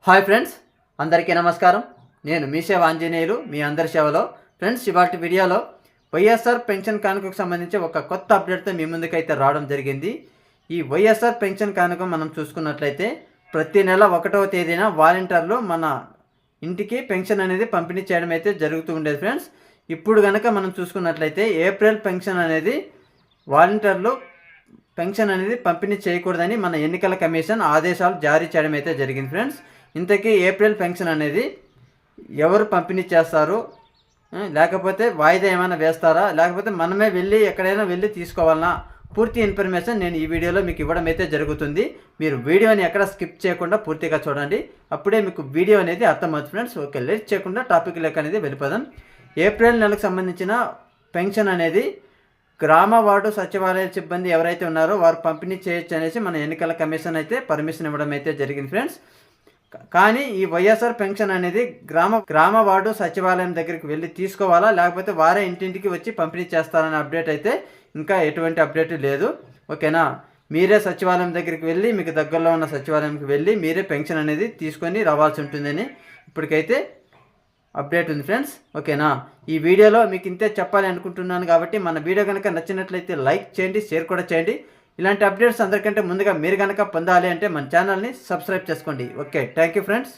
Hi friends, అందరికీ నమస్కారం. నేను మీ సేవ ఆంజనేయులు, మీ అందరి సేవలో. ఫ్రెండ్స్, ఇవాటి వీడియోలో వైఎస్ఆర్ పెన్షన్ కానుకకు సంబంధించి ఒక కొత్త అప్డేట్తో మీ ముందుకైతే రావడం జరిగింది. ఈ వైఎస్ఆర్ పెన్షన్ కానుక మనం చూసుకున్నట్లయితే ప్రతి నెల 1వ తేదీన వాలంటీర్లు మన ఇంటికి పెన్షన్ అనేది పంపిణీ చేయడం అయితే జరుగుతూ ఉండేది. ఫ్రెండ్స్, ఇప్పుడు కనుక మనం చూసుకున్నట్లయితే ఏప్రిల్ పెన్షన్ అనేది వాలంటీర్లు పెన్షన్ అనేది పంపిణీ చేయకూడదని మన ఎన్నికల కమిషన్ ఆదేశాలు జారీ చేయడం అయితే జరిగింది. ఫ్రెండ్స్, ఇంతకీ ఏప్రిల్ పెన్షన్ అనేది ఎవరు పంపిణీ చేస్తారు, లేకపోతే వాయిదా ఏమైనా వేస్తారా, లేకపోతే మనమే వెళ్ళి ఎక్కడైనా వెళ్ళి తీసుకోవాలన్నా, పూర్తి ఇన్ఫర్మేషన్ నేను ఈ వీడియోలో మీకు ఇవ్వడం అయితే జరుగుతుంది. మీరు వీడియోని ఎక్కడ స్కిప్ చేయకుండా పూర్తిగా చూడండి, అప్పుడే మీకు వీడియో అనేది అర్థమవుతుంది. ఫ్రెండ్స్, ఓకే, లేట్ చేయకుండా టాపిక్ లెక్క అనేది వెళ్ళిపోదాం. ఏప్రిల్ నెలకు సంబంధించిన పెన్షన్ అనేది గ్రామ వార్డు సచివాలయ సిబ్బంది ఎవరైతే ఉన్నారో వారు పంపిణీ చేయొచ్చు అనేసి మన ఎన్నికల కమిషన్ అయితే పర్మిషన్ ఇవ్వడం అయితే జరిగింది. ఫ్రెండ్స్, కానీ ఈ వైఎస్ఆర్ పెన్షన్ అనేది గ్రామ వార్డు సచివాలయం దగ్గరికి వెళ్ళి తీసుకోవాలా, లేకపోతే వారే ఇంటింటికి వచ్చి పంపిణీ చేస్తారనే అప్డేట్ అయితే ఇంకా ఎటువంటి అప్డేట్ లేదు. ఓకేనా, మీరే సచివాలయం దగ్గరికి వెళ్ళి, మీకు దగ్గరలో ఉన్న సచివాలయంకి వెళ్ళి మీరే పెన్షన్ అనేది తీసుకొని రావాల్సి ఉంటుందని ఇప్పటికైతే అప్డేట్ ఉంది. ఫ్రెండ్స్, ఓకేనా, ఈ వీడియోలో మీకు ఇంతే చెప్పాలి అనుకుంటున్నాను. కాబట్టి మన వీడియో కనుక నచ్చినట్లయితే లైక్ చేయండి, షేర్ కూడా చేయండి. ఇలాంటి అప్డేట్స్ అందరికంటే ముందుగా మీరు కనుక పొందాలి అంటే మన ఛానల్ని సబ్స్క్రైబ్ చేసుకోండి. Okay, thank you friends.